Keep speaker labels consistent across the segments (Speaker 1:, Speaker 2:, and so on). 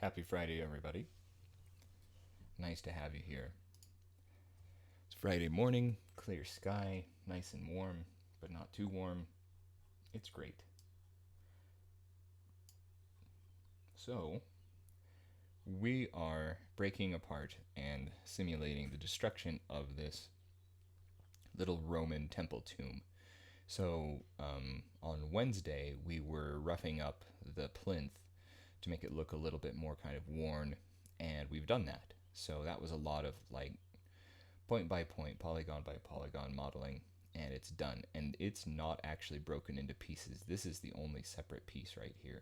Speaker 1: Happy Friday, everybody. Nice to have you here. It's Friday morning, clear sky, nice and warm, but not too warm. It's great. So, we are breaking apart and simulating the destruction of this little Roman temple tomb. So, on Wednesday, we were roughing up the plinth to make it look a little bit more kind of worn, and we've done that. So that was a lot of like point by point, polygon by polygon modeling, and it's done. And it's not actually broken into pieces. This is the only separate piece right here.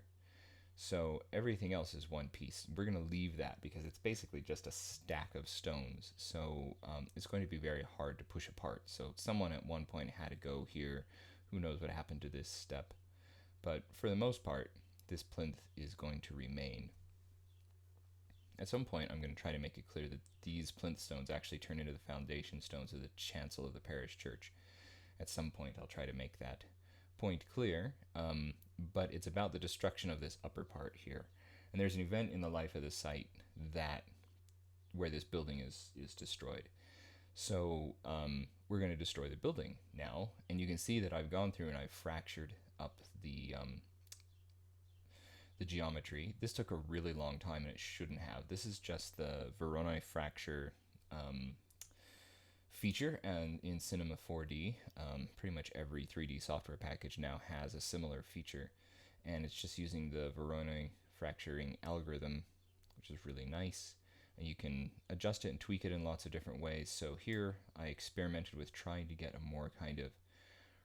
Speaker 1: So everything else is one piece. We're going to leave that because it's basically just a stack of stones. So it's going to be very hard to push apart. So someone at one point had to go here. Who knows what happened to this step? But for the most part, this plinth is going to remain. At some point, I'm going to try to make it clear that these plinth stones actually turn into the foundation stones of the chancel of the parish church. At some point, I'll try to make that point clear, but it's about the destruction of this upper part here. And there's an event in the life of the site that where this building is destroyed. So we're going to destroy the building now, and you can see that I've gone through and I've fractured up the geometry. This took a really long time and it shouldn't have. This is just the Voronoi fracture feature, and in Cinema 4D, pretty much every 3D software package now has a similar feature, and it's just using the Voronoi fracturing algorithm, which is really nice, and you can adjust it and tweak it in lots of different ways. So here I experimented with trying to get a more kind of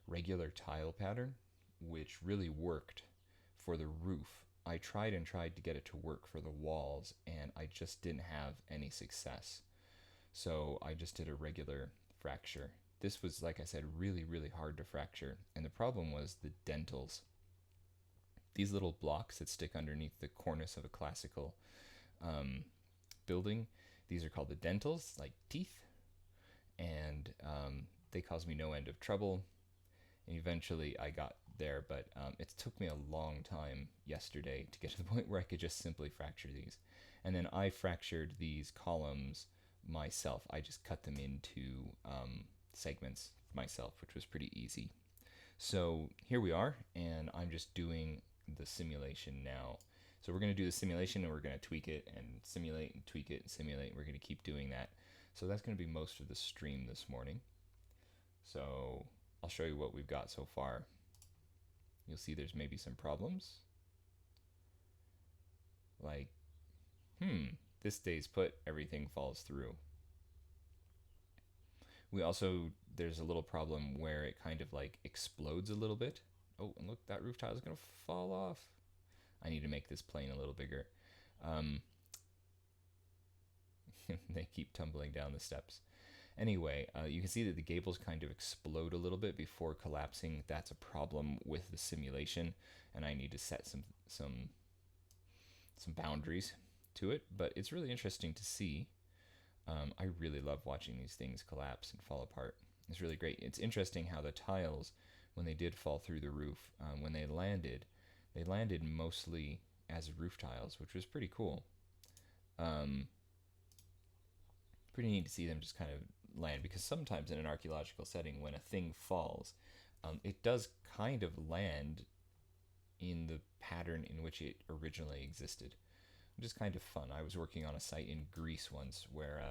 Speaker 1: regular tile pattern, which really worked for the roof. I tried to get it to work for the walls, and I just didn't have any success. So I just did a regular fracture. This was, like I said, really, really hard to fracture. And the problem was the dentils. These little blocks that stick underneath the cornice of a classical building, these are called the dentils, like teeth. And they caused me no end of trouble. And eventually I got there, but it took me a long time yesterday to get to the point where I could just simply fracture these. And then I fractured these columns myself. I just cut them into segments myself, which was pretty easy. So here we are, and I'm just doing the simulation now. So we're going to do the simulation, and we're going to tweak it and simulate and tweak it and simulate. We're going to keep doing that. So that's going to be most of the stream this morning. So I'll show you what we've got so far. You'll see there's maybe some problems. Like, this stays put, everything falls through. There's a little problem where it kind of like explodes a little bit. Oh, and look, that roof tile is going to fall off. I need to make this plane a little bigger. They keep tumbling down the steps. Anyway, you can see that the gables kind of explode a little bit before collapsing. That's a problem with the simulation, and I need to set some boundaries to it. But it's really interesting to see. I really love watching these things collapse and fall apart. It's really great. It's interesting how the tiles, when they did fall through the roof, when they landed mostly as roof tiles, which was pretty cool. Pretty neat to see them just kind of land, because sometimes in an archaeological setting, when a thing falls, it does kind of land in the pattern in which it originally existed, which is kind of fun. I was working on a site in Greece once where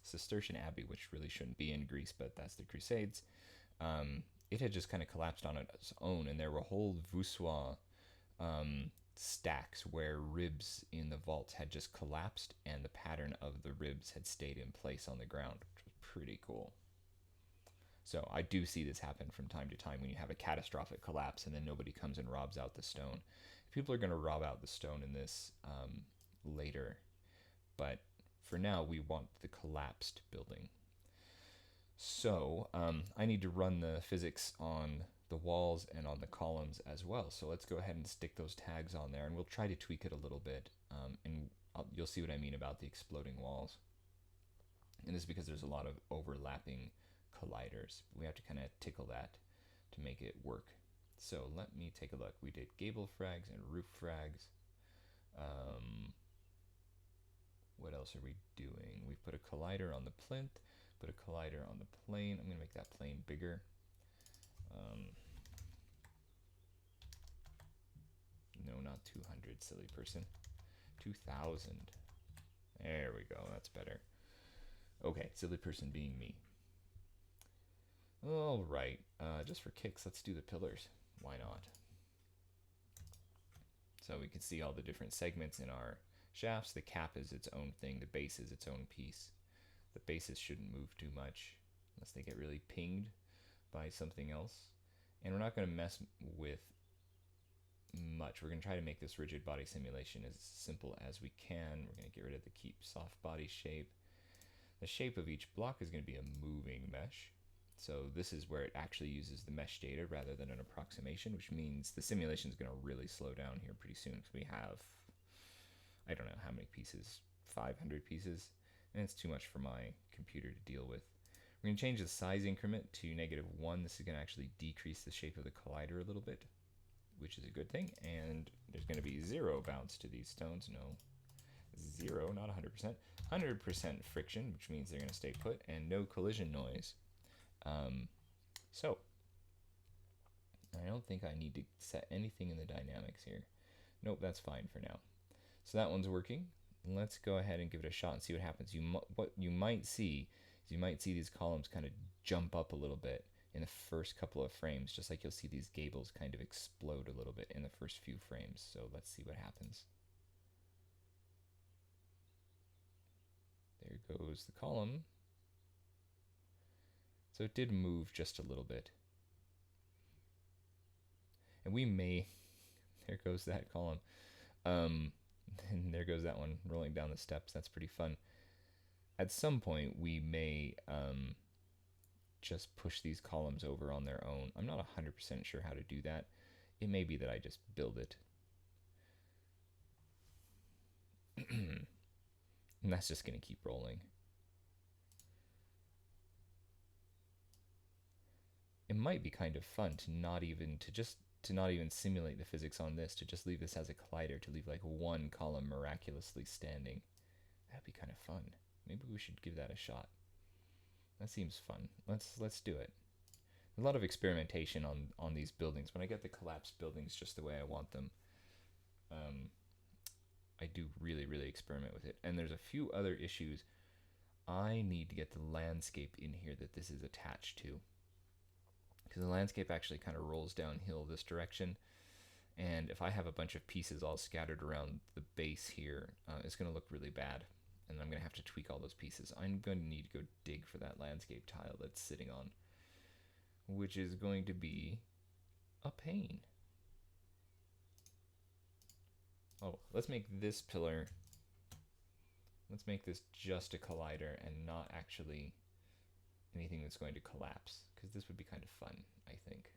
Speaker 1: Cistercian abbey, which really shouldn't be in Greece, but that's the Crusades, it had just kind of collapsed on its own, and there were whole voussoirs stacks where ribs in the vaults had just collapsed, and the pattern of the ribs had stayed in place on the ground, which was pretty cool. So I do see this happen from time to time when you have a catastrophic collapse and then nobody comes and robs out the stone. People are going to rob out the stone in this later, but for now we want the collapsed building. So I need to run the physics on the walls and on the columns as well. So let's go ahead and stick those tags on there, and we'll try to tweak it a little bit, and you'll see what I mean about the exploding walls. And this is because there's a lot of overlapping colliders. We have to kind of tickle that to make it work. So let me take a look. We did gable frags and roof frags. What else are we doing? We've put a collider on the plinth, put a collider on the plane. I'm going to make that plane bigger. No, not 200, silly person. 2,000. There we go, that's better. Okay, silly person being me. All right, just for kicks, let's do the pillars. Why not? So we can see all the different segments in our shafts. The cap is its own thing. The base is its own piece. The bases shouldn't move too much unless they get really pinged by something else. And we're not going to mess with much. We're going to try to make this rigid body simulation as simple as we can. We're going to get rid of the keep soft body shape. The shape of each block is going to be a moving mesh. So this is where it actually uses the mesh data rather than an approximation, which means the simulation is going to really slow down here pretty soon because we have, I don't know how many pieces, 500 pieces, and it's too much for my computer to deal with. We're going to change the size increment to -1. This is going to actually decrease the shape of the collider a little bit, which is a good thing. And there's going to be 0 bounce to these stones. No, 0, not 100%. 100% friction, which means they're going to stay put, and no collision noise. So I don't think I need to set anything in the dynamics here. Nope, that's fine for now. So that one's working. Let's go ahead and give it a shot and see what happens. What you might see is you might see these columns kind of jump up a little bit in the first couple of frames, just like you'll see these gables kind of explode a little bit in the first few frames. So let's see what happens. There goes the column. So it did move just a little bit. And we may, there goes that column. And there goes that one rolling down the steps. That's pretty fun. At some point, we may just push these columns over on their own. I'm not 100% sure how to do that. It may be that I just build it. And that's just going to keep rolling. It might be kind of fun to not even simulate the physics on this, to just leave this as a collider, to leave like one column miraculously standing. That'd be kind of fun. Maybe we should give that a shot. That seems fun. Let's do it. A lot of experimentation on these buildings. When I get the collapsed buildings just the way I want them, I do really experiment with it. And there's a few other issues. I need to get the landscape in here that this is attached to, because the landscape actually kind of rolls downhill this direction. And if I have a bunch of pieces all scattered around the base here, it's going to look really bad. And I'm going to have to tweak all those pieces. I'm going to need to go dig for that landscape tile that's sitting on, which is going to be a pain. Oh, let's make this pillar, let's make this just a collider and not actually anything that's going to collapse, because this would be kind of fun, I think.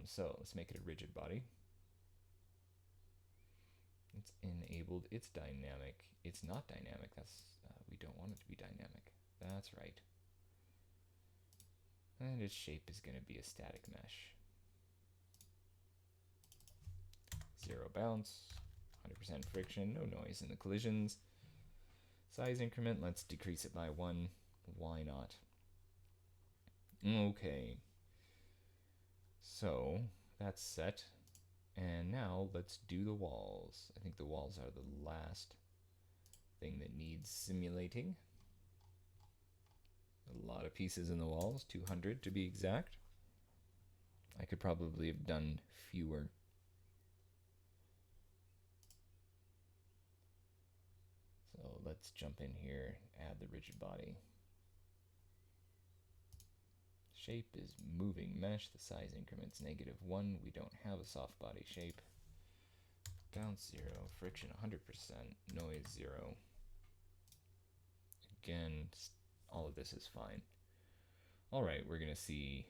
Speaker 1: So let's make it a rigid body. It's enabled, it's dynamic. It's not dynamic, that's, we don't want it to be dynamic. That's right. And its shape is going to be a static mesh. 0 bounce, 100% friction, no noise in the collisions. Size increment, let's decrease it by 1. Why not? Okay. So that's set. And now let's do the walls. I think the walls are the last thing that needs simulating. A lot of pieces in the walls, 200 to be exact. I could probably have done fewer. So let's jump in here, add the rigid body. Shape is moving mesh, the size increment's -1. We don't have a soft body shape. Bounce 0, friction 100%, noise 0. Again, all of this is fine. All right, we're gonna see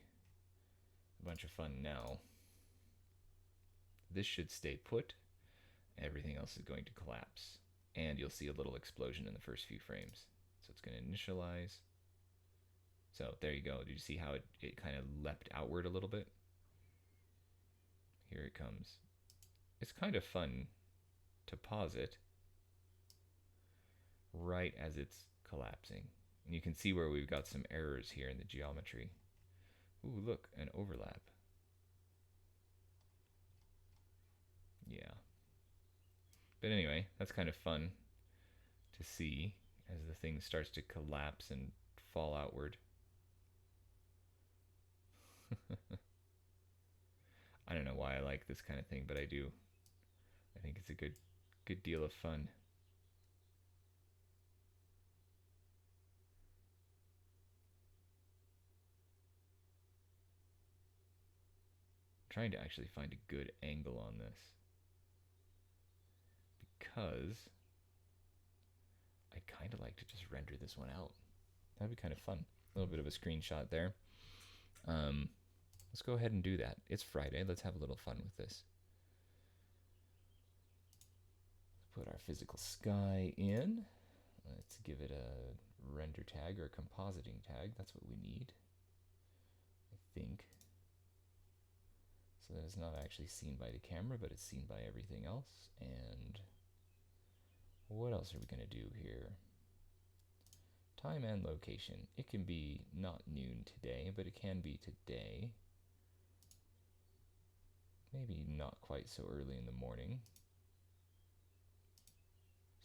Speaker 1: a bunch of fun now. This should stay put. Everything else is going to collapse. And you'll see a little explosion in the first few frames. So it's gonna initialize. So there you go. Did you see how it kind of leapt outward a little bit? Here it comes. It's kind of fun to pause it right as it's collapsing. And you can see where we've got some errors here in the geometry. Ooh, look, an overlap. Yeah. But anyway, that's kind of fun to see as the thing starts to collapse and fall outward. I don't know why I like this kind of thing, but I do. I think it's a good deal of fun. I'm trying to actually find a good angle on this because I'd kind of like to just render this one out. That'd be kind of fun. A little bit of a screenshot there. Let's go ahead and do that. It's Friday. Let's have a little fun with this. Put our physical sky in. Let's give it a render tag or a compositing tag. That's what we need, I think. So that it's not actually seen by the camera, but it's seen by everything else. And what else are we going to do here? Time and location. It can be not noon today, but it can be today. Maybe not quite so early in the morning.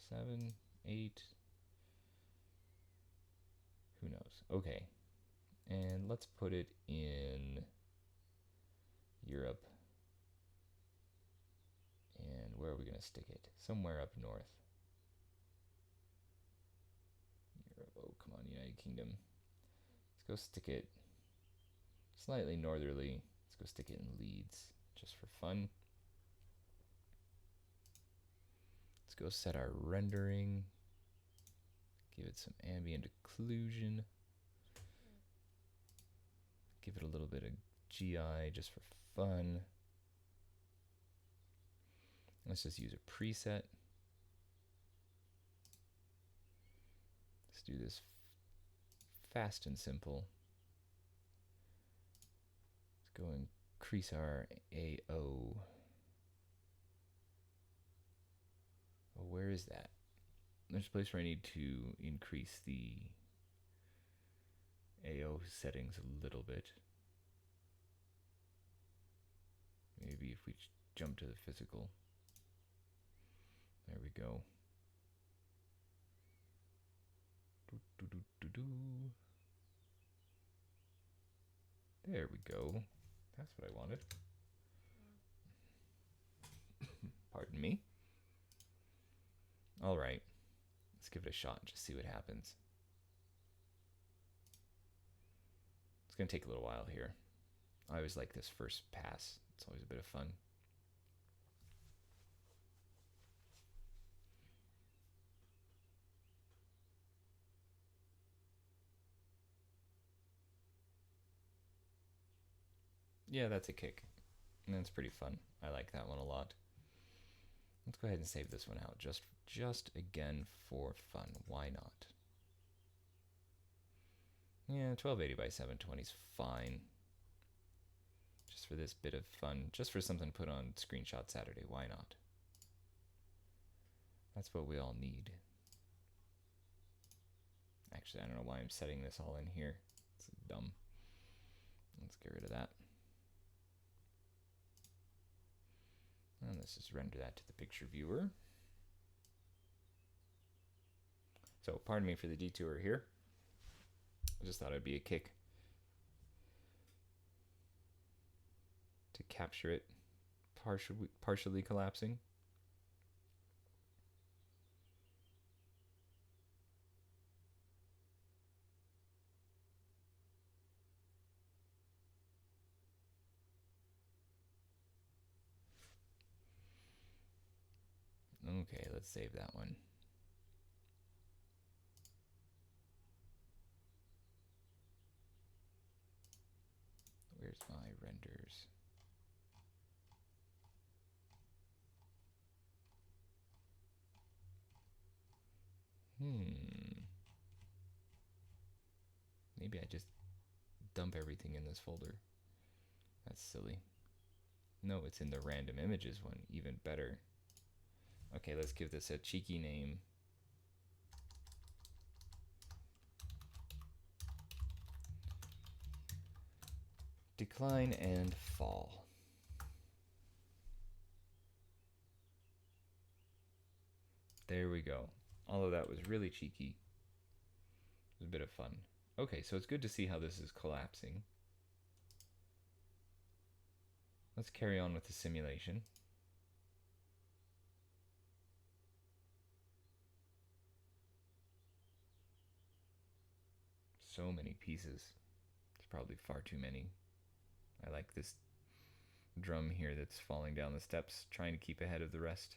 Speaker 1: 7, 8. Who knows? Okay. And let's put it in Europe. And where are we going to stick it? Somewhere up north. Europe. Oh, come on, United Kingdom. Let's go stick it slightly northerly. Let's go stick it in Leeds, just for fun. Let's go set our rendering. Give it some ambient occlusion. Give it a little bit of GI just for fun. Let's just use a preset. Let's do this fast and simple. Let's go increase our AO. Oh, where is that? There's a place where I need to increase the AO settings a little bit. Maybe if we jump to the physical. There we go. There we go. That's what I wanted. Pardon me. All right. Let's give it a shot and just see what happens. It's going to take a little while here. I always like this first pass. It's always a bit of fun. Yeah, that's a kick. And that's pretty fun. I like that one a lot. Let's go ahead and save this one out just again for fun. Why not? Yeah, 1280 by 720 is fine. Just for this bit of fun, just for something put on Screenshot Saturday. Why not? That's what we all need. Actually, I don't know why I'm setting this all in here. It's dumb. Let's get rid of that. And let's just render that to the picture viewer. So, pardon me for the detour here. I just thought it'd be a kick to capture it partially collapsing. Okay, let's save that one. Where's my renders? Maybe I just dump everything in this folder. That's silly. No, it's in the random images one. Even better. Okay, let's give this a cheeky name. Decline and fall. There we go. All of that was really cheeky. It was a bit of fun. Okay, so it's good to see how this is collapsing. Let's carry on with the simulation. So many pieces. It's probably far too many. I like this drum here that's falling down the steps, trying to keep ahead of the rest.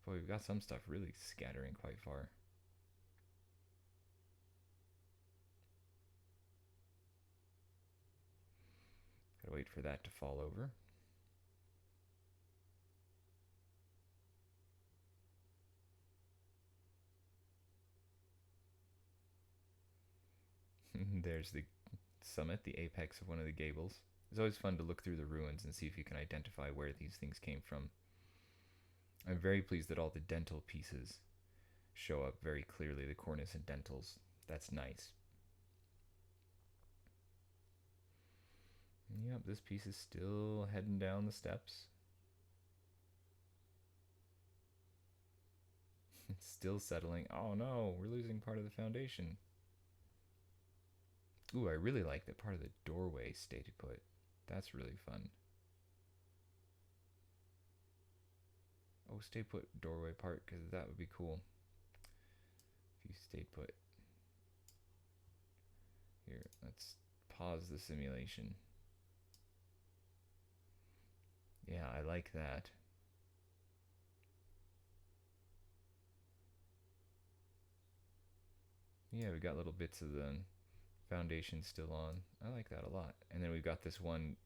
Speaker 1: Boy, we've got some stuff really scattering quite far. Gotta wait for that to fall over. There's the summit, the apex of one of the gables. It's always fun to look through the ruins and see if you can identify where these things came from. I'm very pleased that all the dental pieces show up very clearly, the cornice and dentals. That's nice. Yep, this piece is still heading down the steps. It's still settling. Oh no, we're losing part of the foundation. Ooh, I really like that part of the doorway stayed put. That's really fun. Oh, stay put doorway part, because that would be cool. If you stayed put. Here, let's pause the simulation. Yeah, I like that. Yeah, we got little bits of the foundation still on. I like that a lot. And then we've got this one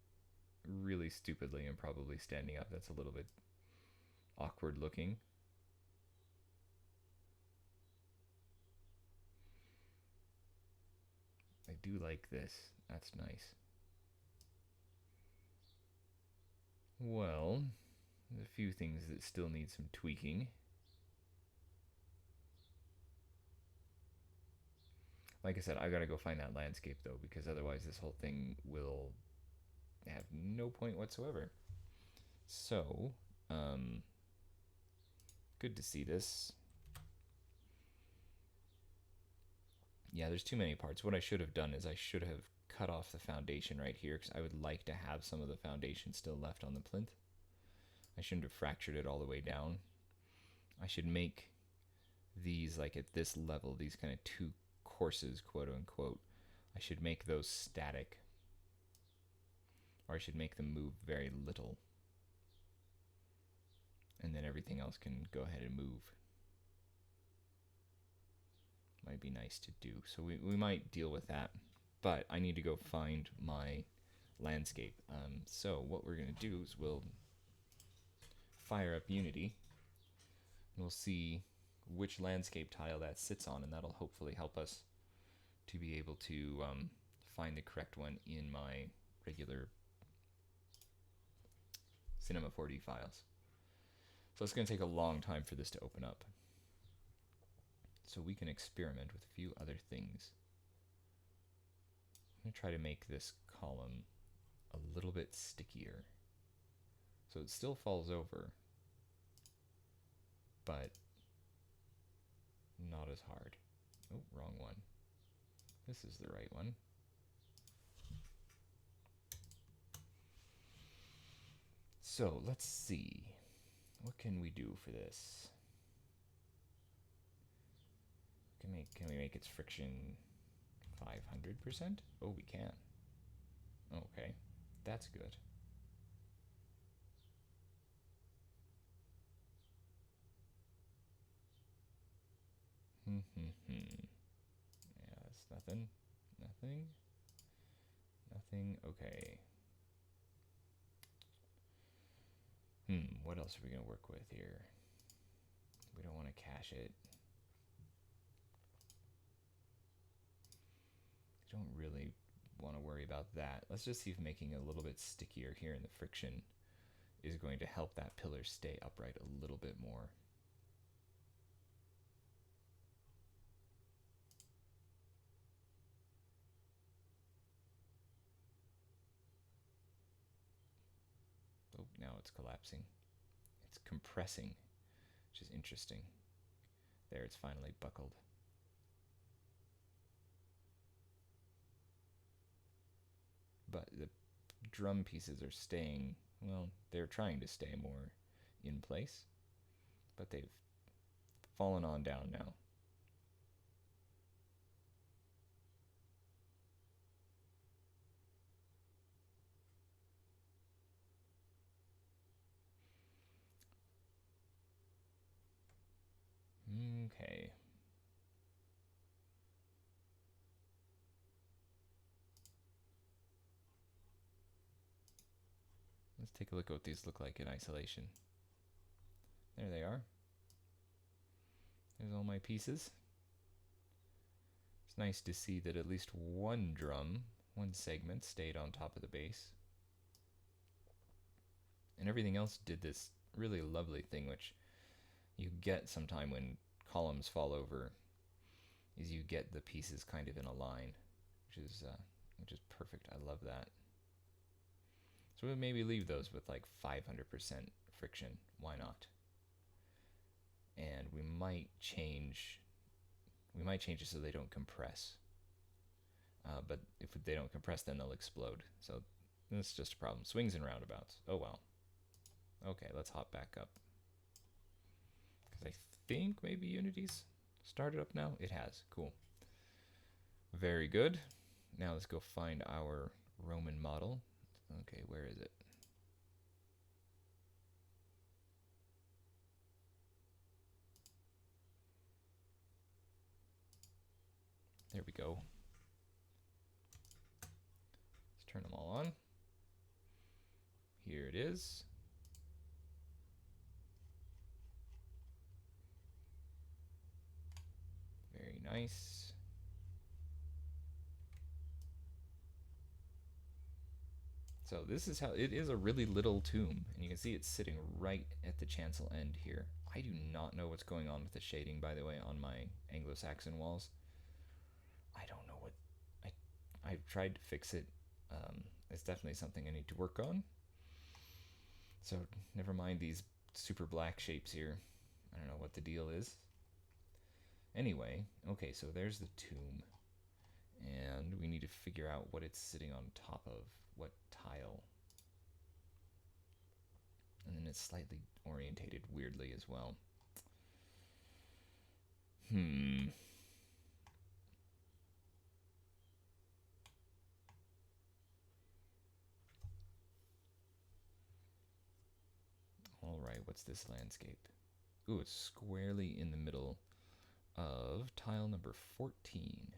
Speaker 1: really stupidly and probably standing up. That's a little bit awkward looking. I do like this. That's nice. Well, there's a few things that still need some tweaking. Like I said, I gotta go find that landscape though, because otherwise this whole thing will have no point whatsoever. So, good to see this. Yeah, there's too many parts. What I should have done is I should have cut off the foundation right here, because I would like to have some of the foundation still left on the plinth. I shouldn't have fractured it all the way down. I should make these, like at this level, these kind of two courses, quote unquote, I should make those static. Or I should make them move very little. And then everything else can go ahead and move. Might be nice to do. So we might deal with that. But I need to go find my landscape. So what we're going to do is we'll fire up Unity. And we'll see which landscape tile that sits on. And that'll hopefully help us to be able to find the correct one in my regular Cinema 4D files. So it's going to take a long time for this to open up. So we can experiment with a few other things. I'm going to try to make this column a little bit stickier. So it still falls over, but not as hard. Oh, wrong one. This is the right one. So let's see. What can we do for this? Can we make its friction 500%? Oh, we can. Okay, that's good. Yeah, that's nothing. Nothing. Nothing. Okay. What else are we gonna work with here? We don't want to cache it. Don't really want to worry about that. Let's just see if making it a little bit stickier here in the friction is going to help that pillar stay upright a little bit more. Oh, now it's collapsing. It's compressing, which is interesting. There, it's finally buckled. But the drum pieces are staying, well, they're trying to stay more in place, but they've fallen on down now. Okay. Let's take a look at what these look like in isolation. There they are. There's all my pieces. It's nice to see that at least one drum, one segment, stayed on top of the base. And everything else did this really lovely thing, which you get sometime when columns fall over, is you get the pieces kind of in a line, which is perfect. I love that. So we'll maybe leave those with like 500% friction. Why not? And we might change it so they don't compress. But if they don't compress, then they'll explode. So that's just a problem. Swings and roundabouts. Oh well. Okay, let's hop back up. Because I think maybe Unity's started up now. It has. Cool. Very good. Now let's go find our Roman model. Okay, where is it? There we go. Let's turn them all on. Here it is. Very nice. So this is how it is, a really little tomb, and you can see it's sitting right at the chancel end here. I do not know what's going on with the shading, by the way, on my Anglo-Saxon walls. I don't know what I've tried to fix it. It's definitely something I need to work on. So never mind these super black shapes here. I don't know what the deal is. Anyway, okay, so there's the tomb, and we need to figure out what it's sitting on top of, what tile. And then it's slightly orientated weirdly as well. All right, what's this landscape? Ooh, it's squarely in the middle of tile number 14.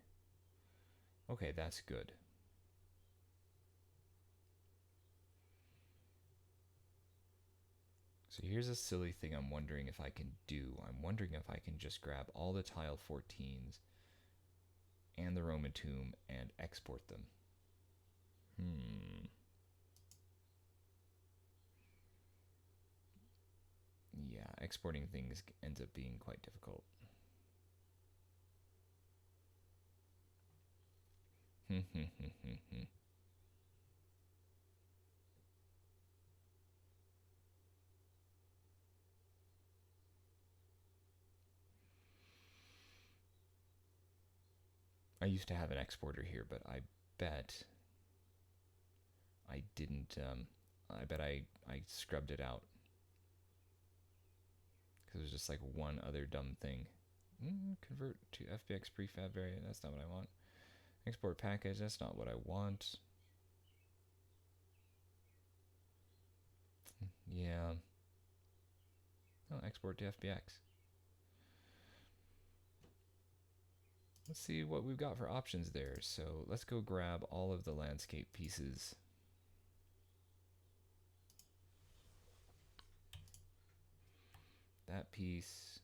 Speaker 1: Okay, that's good. So here's a silly thing I'm wondering if I can do. I'm wondering if I can just grab all the tile 14s and the Roman tomb and export them. Yeah, exporting things ends up being quite difficult. I used to have an exporter here, but I bet I didn't, I bet I scrubbed it out. Because there's just like one other dumb thing. Convert to FBX prefab variant, that's not what I want. Export package, that's not what I want. Yeah. Oh, export to FBX. Let's see what we've got for options there. So let's go grab all of the landscape pieces. That piece.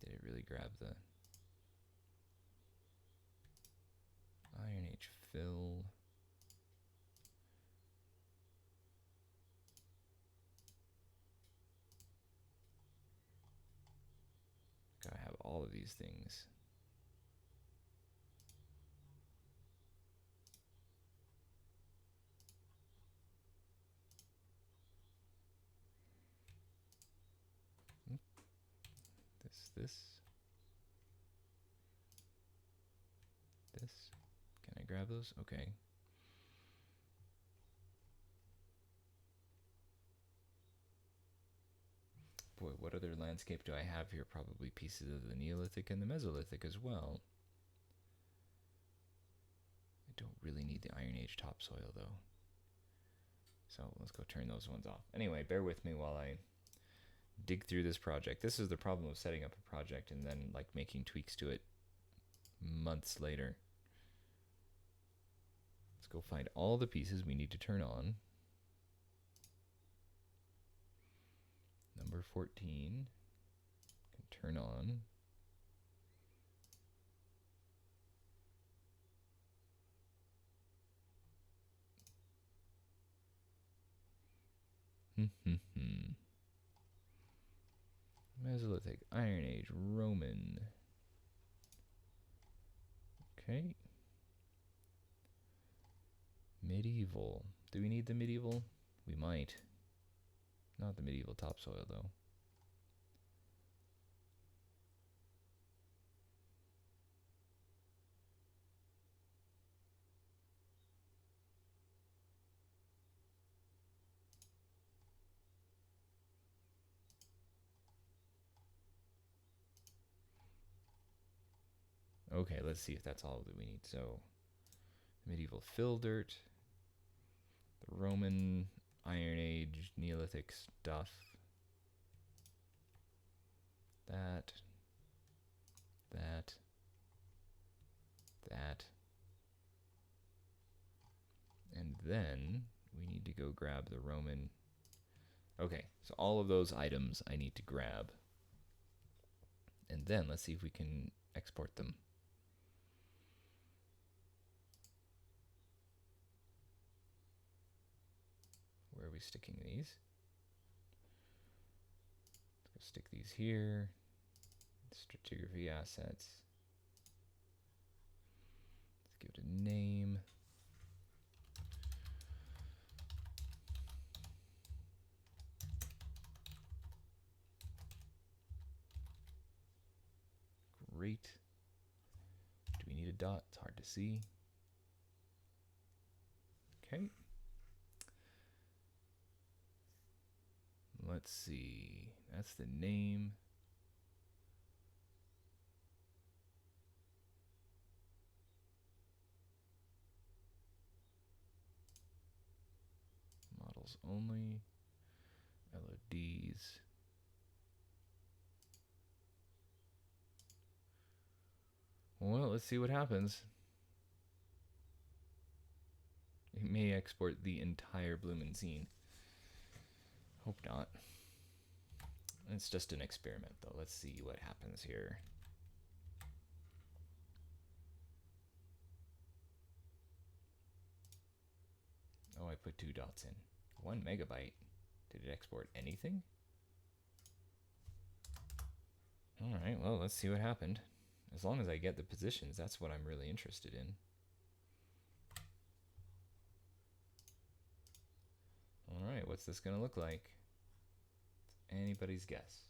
Speaker 1: Did it really grab the Iron Age fill? all of these things. This. Can I grab those? Okay. Boy, what other landscape do I have here? Probably pieces of the Neolithic and the Mesolithic as well. I don't really need the Iron Age topsoil though. So let's go turn those ones off. Anyway, bear with me while I dig through this project. This is the problem of setting up a project and then like making tweaks to it months later. Let's go find all the pieces we need to turn on. Number 14 can turn on. Mesolithic, Iron Age, Roman. Okay. Medieval. Do we need the medieval? We might. Not the medieval topsoil, though. Okay, let's see if that's all that we need. So, medieval fill dirt, the Roman, Iron Age, Neolithic stuff. That. And then we need to go grab the Roman. Okay, so all of those items I need to grab. And then let's see if we can export them. Where are we sticking these? Let's go stick these here. Stratigraphy assets. Let's give it a name. Great. Do we need a dot? It's hard to see. Okay. Let's see. That's the name. Models only. LODs. Well, let's see what happens. It may export the entire bloomin' scene. Hope not. It's just an experiment, though. Let's see what happens here. Oh, I put 2 dots in. 1 megabyte. Did it export anything? Alright, well, let's see what happened. As long as I get the positions, that's what I'm really interested in. Alright, what's this gonna look like? It's anybody's guess.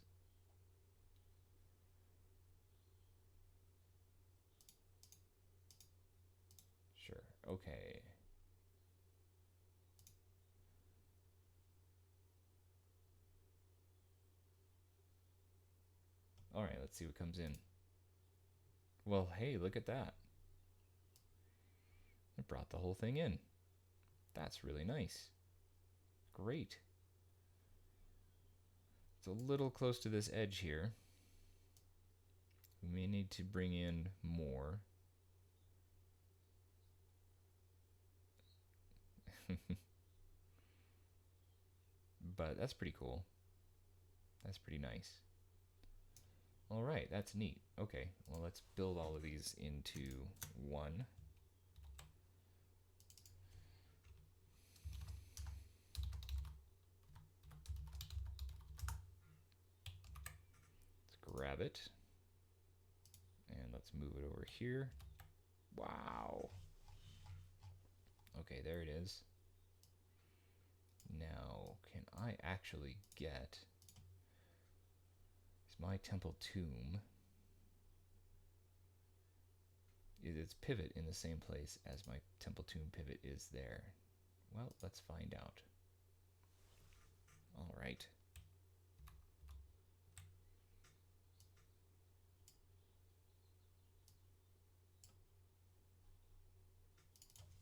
Speaker 1: Sure, okay. Alright, let's see what comes in. Well, hey, look at that. It brought the whole thing in. That's really nice. Great. It's a little close to this edge here. We may need to bring in more. But that's pretty cool. That's pretty nice. All right, that's neat. Okay, well, let's build all of these into one. Let's grab it. Let's move it over here. Wow. Okay, there it is. Now, can I actually get... Is my temple tomb... Is its pivot in the same place as my temple tomb pivot is there? Well, let's find out. All right.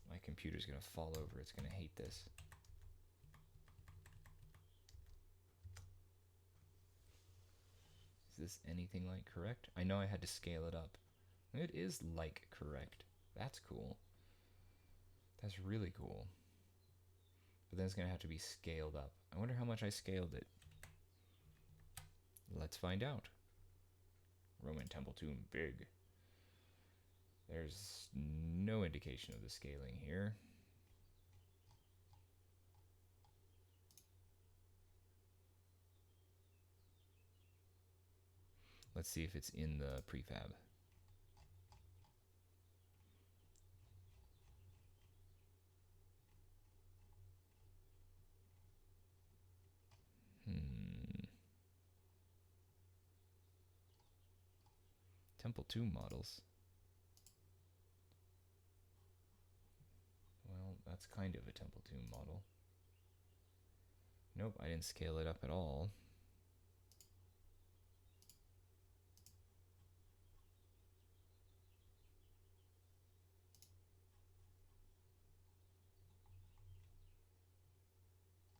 Speaker 1: My computer's going to fall over. It's going to hate this. Is this anything like correct? I know I had to scale it up. It is like correct. That's cool. That's really cool. But then it's going to have to be scaled up. I wonder how much I scaled it. Let's find out. Roman temple tomb, big. There's no indication of the scaling here. Let's see if it's in the prefab. Temple tomb models. Well, that's kind of a temple tomb model. Nope, I didn't scale it up at all.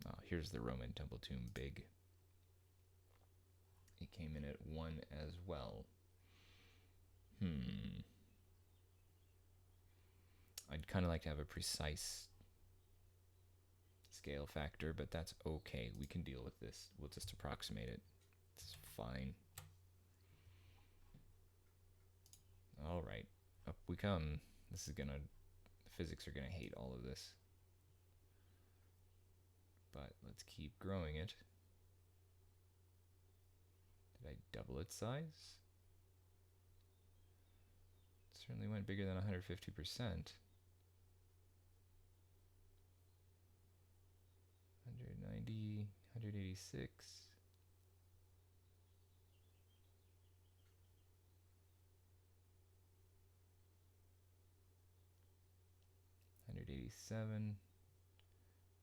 Speaker 1: Oh, here's the Roman temple tomb big. It came in at 1 as well. I'd kind of like to have a precise scale factor, but that's okay. We can deal with this. We'll just approximate it. It's fine. All right, up we come. This is gonna, the physics are gonna hate all of this. But let's keep growing it. Did I double its size? It certainly went bigger than 150%. 190, 186. 187.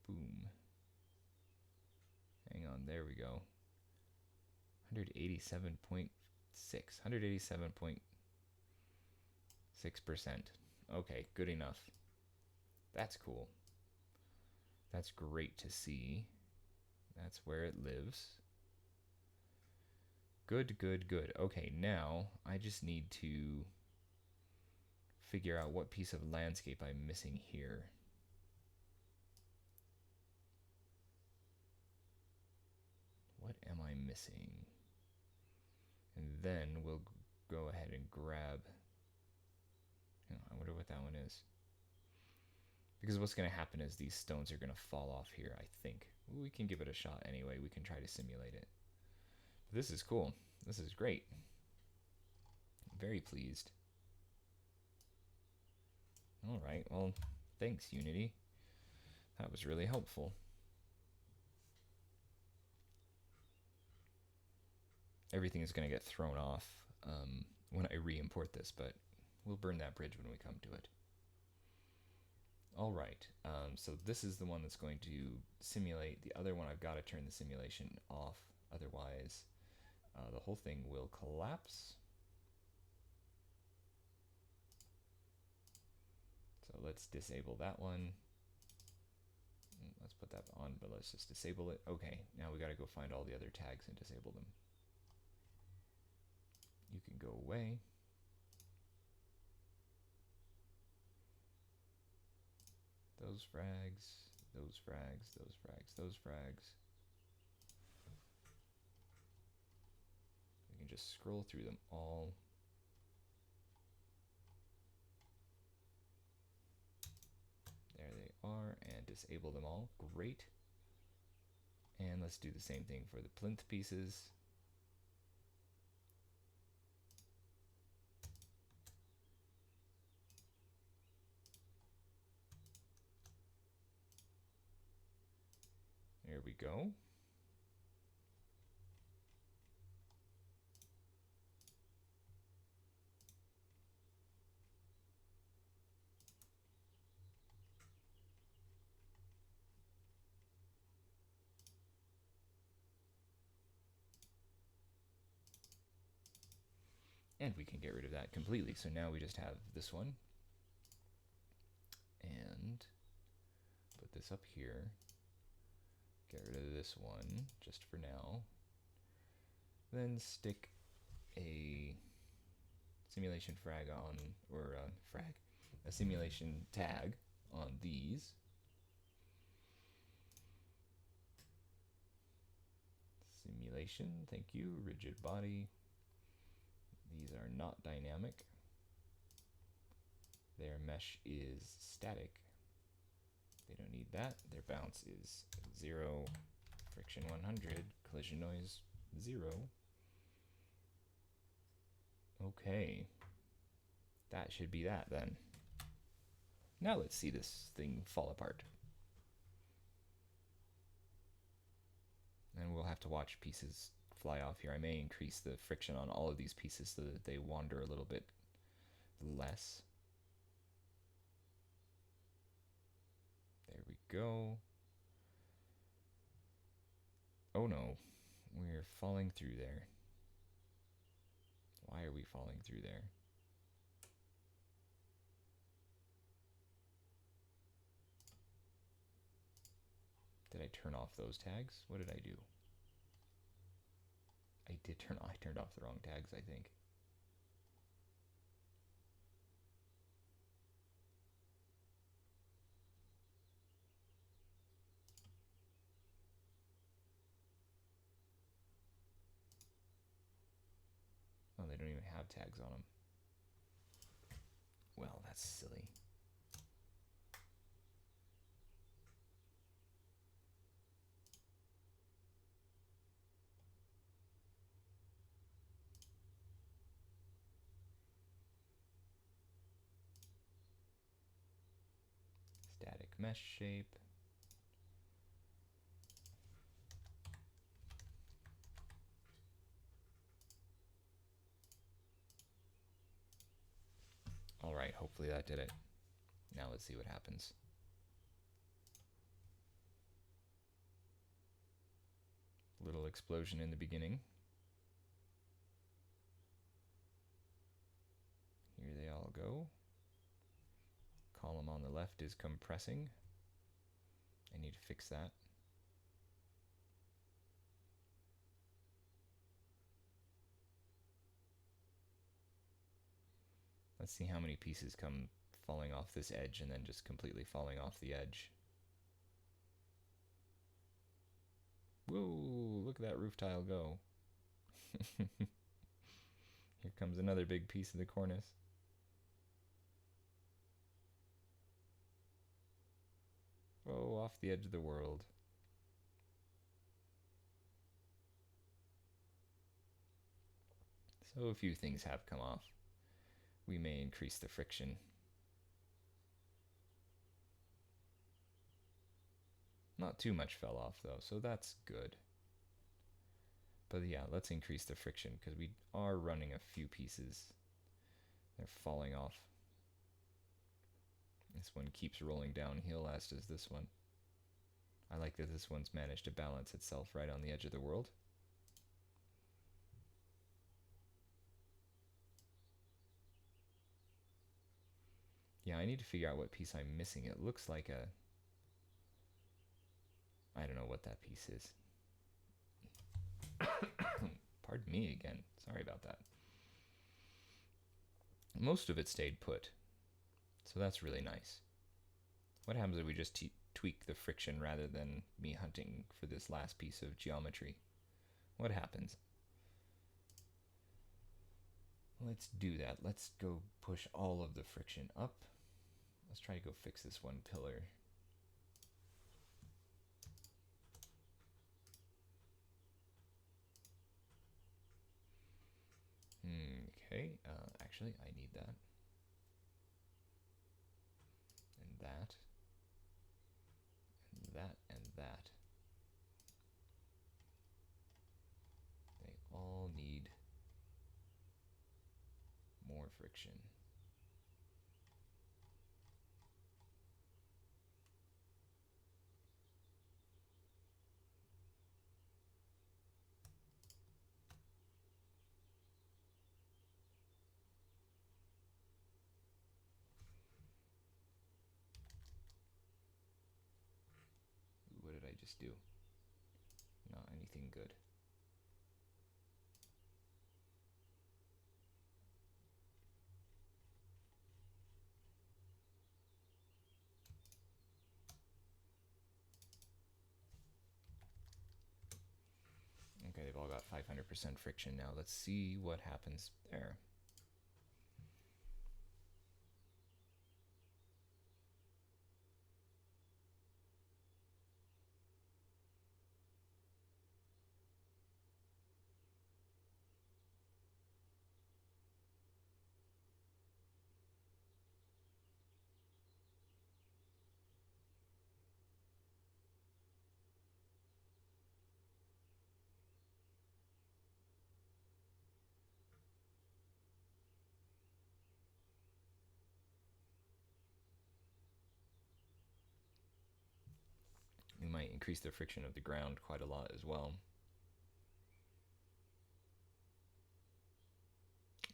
Speaker 1: Boom. Hang on, there we go. 187.6. 187.6%. Okay, good enough. That's cool. That's great to see. That's where it lives. Good, good, good. Okay, now I just need to figure out what piece of landscape I'm missing here. What am I missing? And then we'll go ahead and grab... I wonder what that one is. Because what's going to happen is these stones are going to fall off here, I think. We can give it a shot anyway. We can try to simulate it. But this is cool. This is great. I'm very pleased. All right, well, thanks, Unity. That was really helpful. Everything is going to get thrown off when I re-import this, but we'll burn that bridge when we come to it. All right, so this is the one that's going to simulate. The other one, I've got to turn the simulation off, otherwise the whole thing will collapse. So let's disable that one. Let's put that on, but let's just disable it. Okay, now we got to go find all the other tags and disable them. You can go away. Those frags, those frags, those frags, those frags. We can just scroll through them all. There they are, and disable them all. Great. And let's do the same thing for the plinth pieces. we go. And we can get rid of that completely. So now we just have this one. And put this up here. Get rid of this one just for now. Then stick a simulation frag on, or a simulation tag on these. Simulation, thank you, rigid body. These are not dynamic. Their mesh is static. They don't need that. Their bounce is 0, friction 100, collision noise 0. Okay, that should be that then. Now let's see this thing fall apart. And we'll have to watch pieces fly off here. I may increase the friction on all of these pieces so that they wander a little bit less. There we go. Oh no, we're falling through there. Why are we falling through there? Did I turn off those tags? What did I do? I turned off the wrong tags, I think. Oh, they don't even have tags on them. Well, that's silly. Static mesh shape. All right, hopefully that did it. Now let's see what happens. Little explosion in the beginning. Here they all go. Column on the left is compressing. I need to fix that. Let's see how many pieces come falling off this edge and then just completely falling off the edge. Whoa, look at that roof tile go. Here comes another big piece of the cornice. Oh, off the edge of the world. So a few things have come off. We may increase the friction. Not too much fell off though, so that's good. But yeah, let's increase the friction because we are running a few pieces. They're falling off. This one keeps rolling downhill, as does this one. I like that this one's managed to balance itself right on the edge of the world. Yeah, I need to figure out what piece I'm missing. It looks like a... I don't know what that piece is. Pardon me again. Sorry about that. Most of it stayed put. So that's really nice. What happens if we just tweak the friction rather than me hunting for this last piece of geometry? What happens? Let's do that. Let's go push all of the friction up. Let's try to go fix this one pillar. Okay, actually I need that. And that. And that and that. friction. What did I just do? Not anything good. Okay, they've all got 500% friction now. Let's see what happens there. We might increase the friction of the ground quite a lot as well.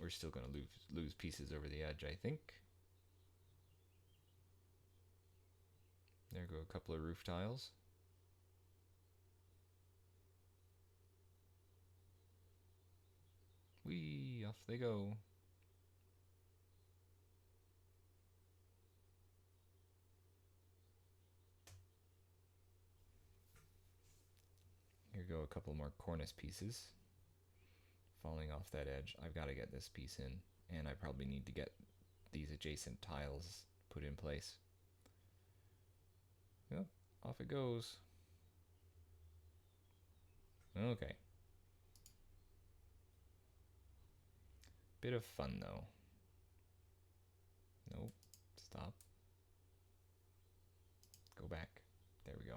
Speaker 1: We're still going to lose pieces over the edge, I think. There go a couple of roof tiles. Whee! Off they go. Here go a couple more cornice pieces falling off that edge. I've got to get this piece in, and I probably need to get these adjacent tiles put in place. Yep, off it goes. Okay. Bit of fun though. Nope, stop. Go back. There we go.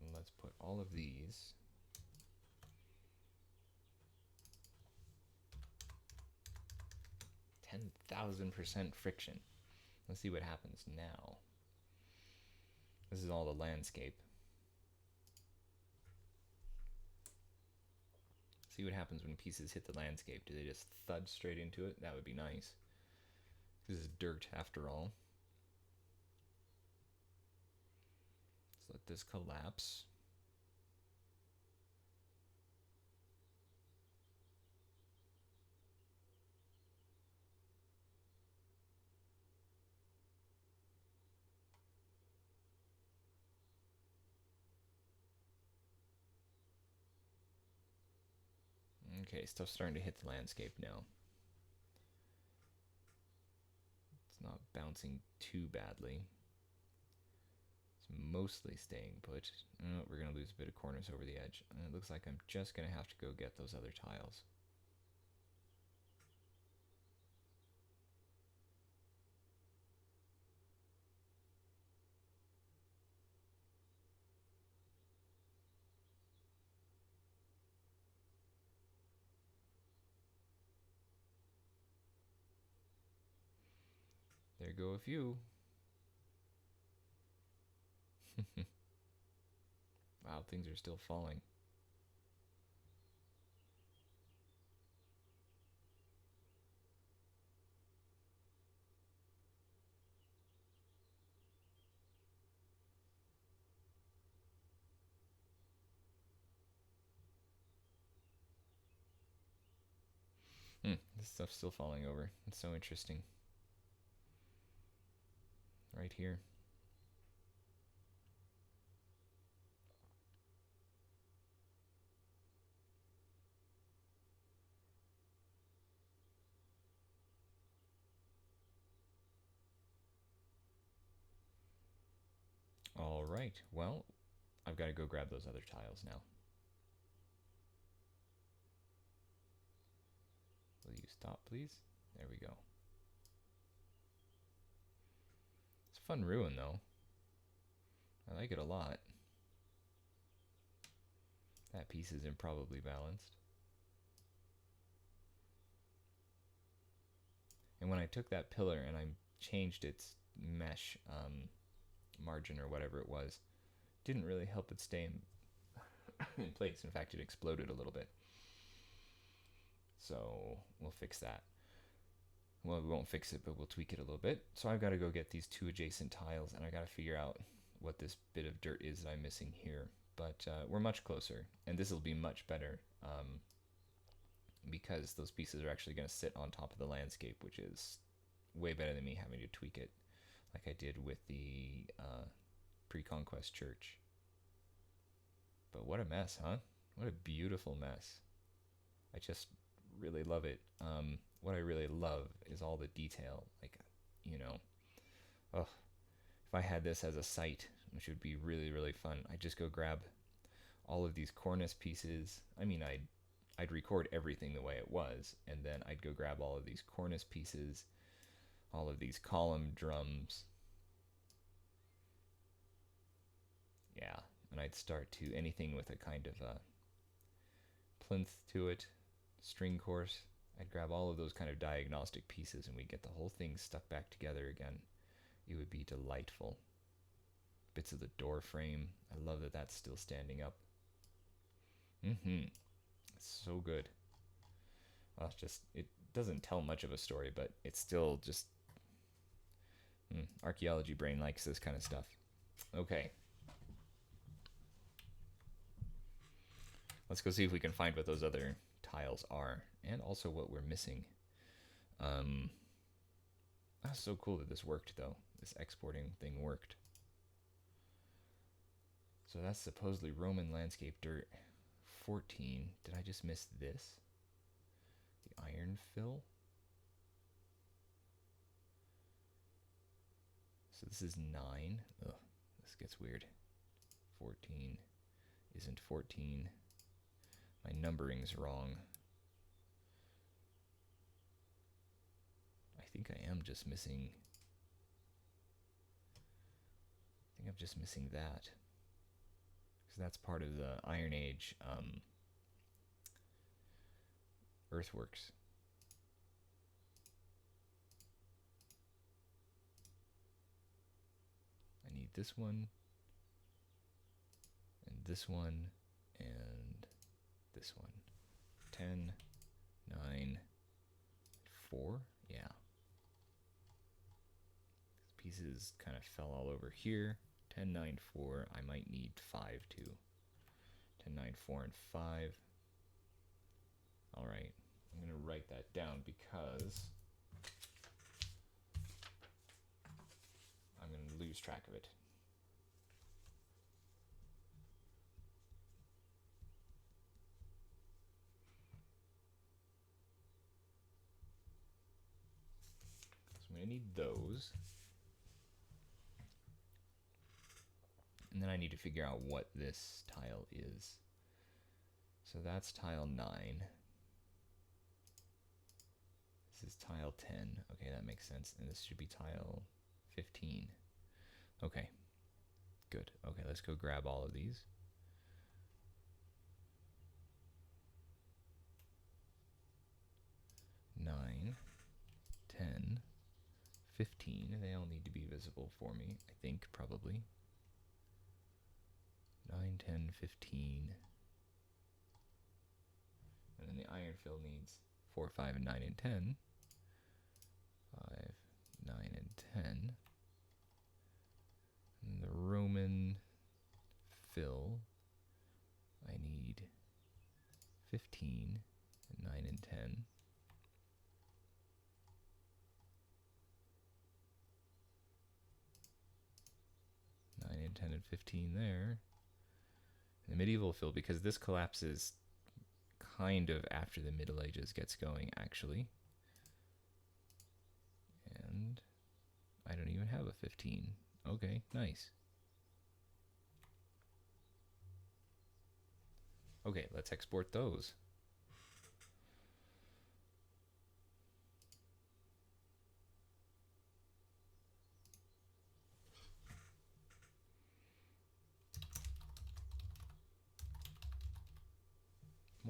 Speaker 1: And let's put all of these 10,000% friction. Let's see what happens now. This is all the landscape. See what happens when pieces hit the landscape. Do they just thud straight into it? That would be nice. This is dirt after all. Let's let this collapse. Okay, stuff's starting to hit the landscape now. It's not bouncing too badly. It's mostly staying put. Oh, we're going to lose a bit of cornice over the edge. And it looks like I'm just going to have to go get those other tiles. There go a few. Wow, things are still falling. This stuff's still falling over. It's so interesting. Right here. All right, well, I've got to go grab those other tiles now. Will you stop, please? There we go. It's a fun ruin, though. I like it a lot. That piece is improbably balanced. And when I took that pillar and I changed its mesh margin or whatever it was, didn't really help it stay in place. In fact, it exploded a little bit. So we'll fix that. Well, we won't fix it, but we'll tweak it a little bit. So I've got to go get these two adjacent tiles, and I got to figure out what this bit of dirt is that I'm missing here. But we're much closer, and this will be much better because those pieces are actually going to sit on top of the landscape, which is way better than me having to tweak it like I did with the pre-conquest church. But what a mess, huh? What a beautiful mess. I just really love it. What I really love is all the detail. Like, you know, oh, if I had this as a site, which would be really, really fun, I'd just go grab all of these cornice pieces. I mean, I'd record everything the way it was, and then I'd go grab all of these cornice pieces, all of these column drums. Yeah, and I'd start to anything with a kind of a plinth to it, string course. I'd grab all of those kind of diagnostic pieces and we'd get the whole thing stuck back together again. It would be delightful. Bits of the door frame. I love that that's still standing up. It's so good. Well, it's just, it doesn't tell much of a story, but it's still just... archaeology brain likes this kind of stuff. Okay. Let's go see if we can find what those other tiles are, and also what we're missing. That's so cool that this worked, though. This exporting thing worked. So that's supposedly Roman landscape dirt 14. Did I just miss this? The iron fill? So this is 9. Ugh, this gets weird. 14 isn't 14. My numbering's wrong. I think I am just missing... I think I'm just missing that. Because that's part of the Iron Age earthworks. I need this one, and this one, and this one. 10, 9, 4? Yeah. These pieces kind of fell all over here. 10, 9, 4. I might need 5 too. 10, 9, 4, and 5. Alright. I'm going to write that down because I'm going to lose track of it. I'm going to need those. And then I need to figure out what this tile is. So that's tile 9. This is tile 10. Okay, that makes sense. And this should be tile 15. Okay, good. Okay, let's go grab all of these. Nine, 10, 15. They all need to be visible for me, I think, probably. 9, 10, 15. And then the iron fill needs 4, 5, and 9, and 10. 5, 9, and 10. And the Roman fill, I need 15, and 9, and 10. And 10 and 15 there. The medieval fill, because this collapses kind of after the Middle Ages gets going, actually. And I don't even have a 15. Okay, nice. Okay, let's export those.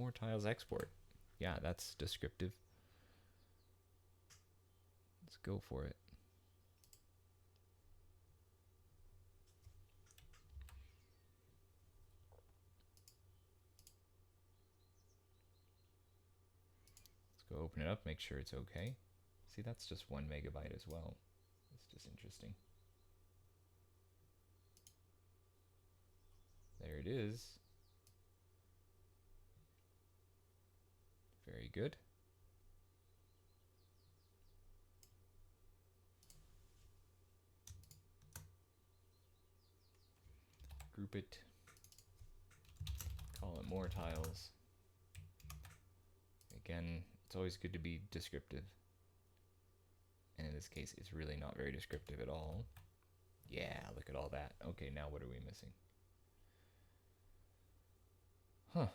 Speaker 1: More tiles export. Yeah, that's descriptive. Let's go for it. Let's go open it up, make sure it's okay. See, that's just 1 megabyte as well. It's just interesting. There it is. Very good. Group it. Call it more tiles. Again, it's always good to be descriptive. And in this case, it's really not very descriptive at all. Yeah, look at all that. Okay, now what are we missing? Huh.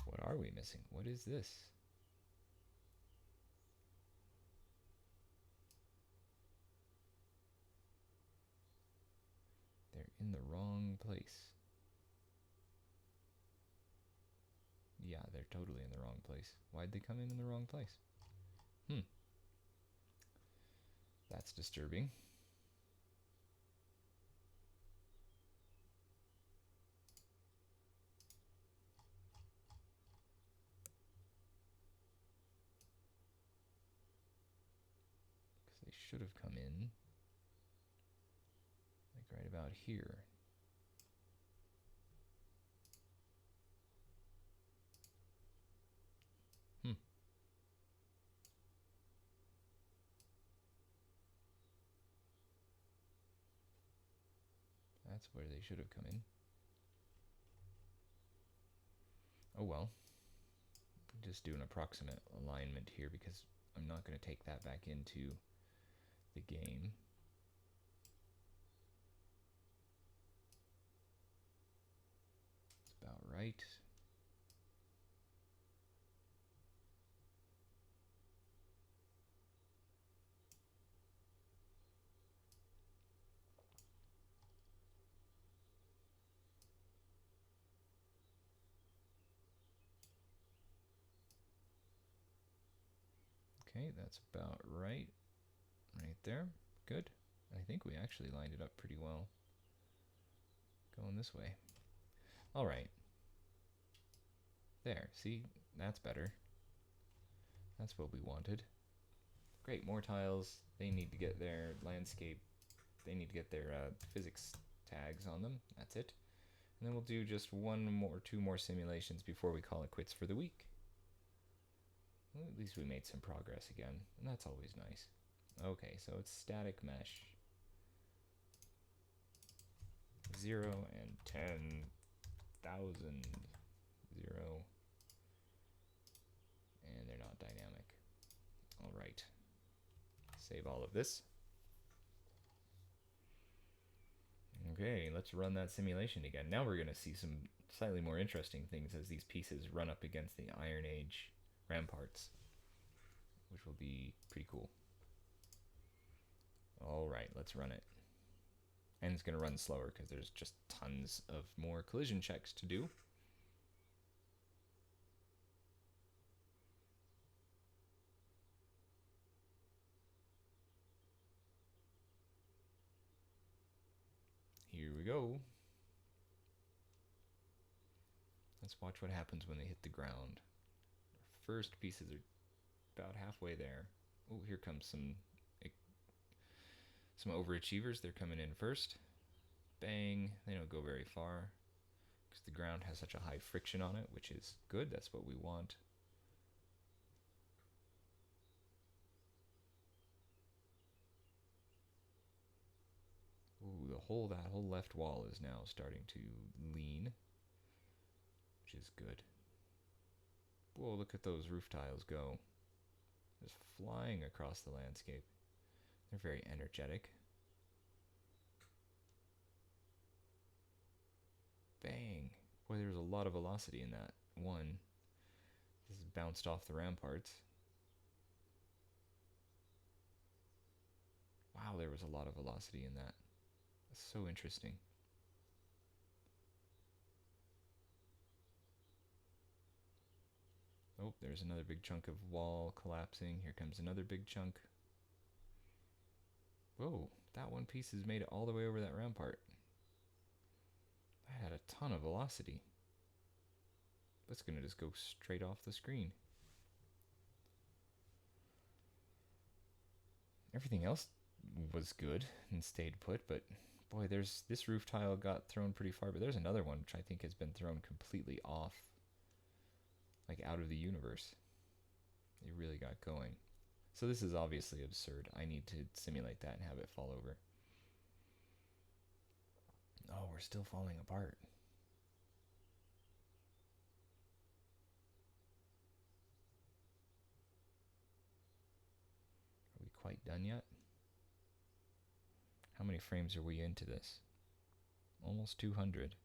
Speaker 1: What are we missing? What is this? They're in the wrong place. Yeah, they're totally in the wrong place. Why'd they come in the wrong place? That's disturbing. Because they should have come in, like right about here. That's where they should have come in. Oh well. Just do an approximate alignment here because I'm not going to take that back into the game. It's about right. Okay, that's about right. Right there. Good. I think we actually lined it up pretty well. Going this way. All right. There. See? That's better. That's what we wanted. Great. More tiles. They need to get their landscape. They need to get their physics tags on them. That's it. And then we'll do just 2 more simulations before we call it quits for the week. Well, at least we made some progress again, and that's always nice. Okay, so it's static mesh. 0 and 10,000. 0. And they're not dynamic. All right. Save all of this. Okay, let's run that simulation again. Now we're going to see some slightly more interesting things as these pieces run up against the Iron Age ramparts, which will be pretty cool. All right, let's run it. And it's going to run slower because there's just tons of more collision checks to do. Here we go. Let's watch what happens when they hit the ground. Our first pieces are about halfway there. Oh, here comes some overachievers. They're coming in first. Bang. They don't go very far because the ground has such a high friction on it, which is good. That's what we want. Ooh, that whole left wall is now starting to lean, which is good. Whoa, look at those roof tiles go. Just flying across the landscape. They're very energetic. Bang. Boy, there's a lot of velocity in that one. This is bounced off the ramparts. Wow, they're there was a lot of velocity in that. That's so interesting. Oh, there's another big chunk of wall collapsing. Here comes another big chunk. Whoa, that one piece has made it all the way over that rampart. That had a ton of velocity. That's gonna just go straight off the screen. Everything else was good and stayed put, but boy, there's this roof tile got thrown pretty far, but there's another one which I think has been thrown completely off, like out of the universe. It really got going. So this is obviously absurd. I need to simulate that and have it fall over. Oh, we're still falling apart. Are we quite done yet? How many frames are we into this? Almost 200.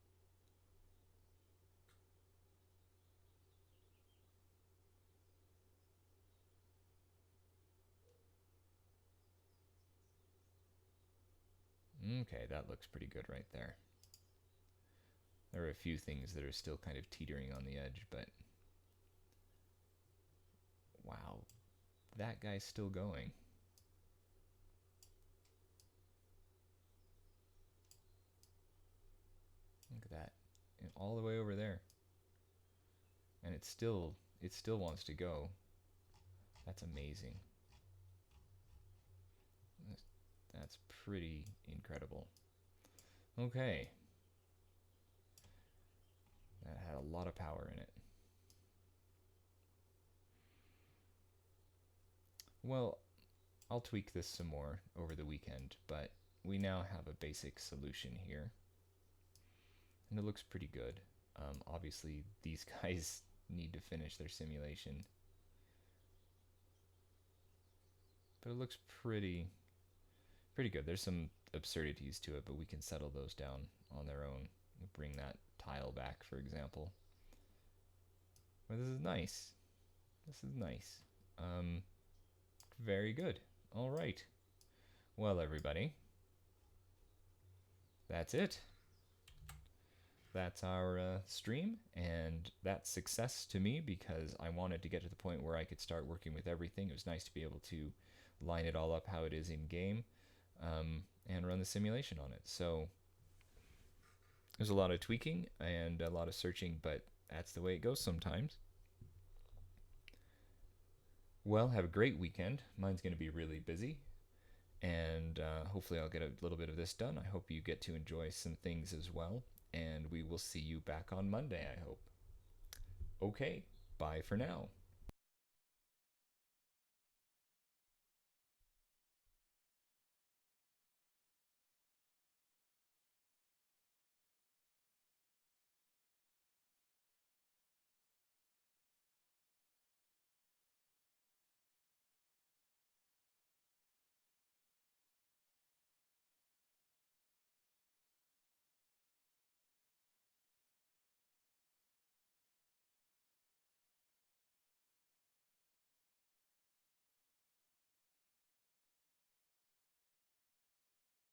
Speaker 1: Okay, that looks pretty good right there. There are a few things that are still kind of teetering on the edge, but wow, that guy's still going. Look at that, and all the way over there, and it still wants to go. That's amazing. That's pretty incredible. Okay, that had a lot of power in it. Well, I'll tweak this some more over the weekend, but we now have a basic solution here. And it looks pretty good. Obviously, these guys need to finish their simulation. But it looks pretty good. There's some absurdities to it, but we can settle those down on their own. We'll bring that tile back, for example. But this is nice. This is nice. Very good. All right. Well, everybody, that's it. That's our stream, and that's success to me because I wanted to get to the point where I could start working with everything. It was nice to be able to line it all up how it is in game, and run the simulation on it. So there's a lot of tweaking and a lot of searching, but that's the way it goes sometimes. Well, have a great weekend. Mine's going to be really busy, and hopefully I'll get a little bit of this done. I hope you get to enjoy some things as well, and we will see you back on Monday, I hope. Okay, bye for now.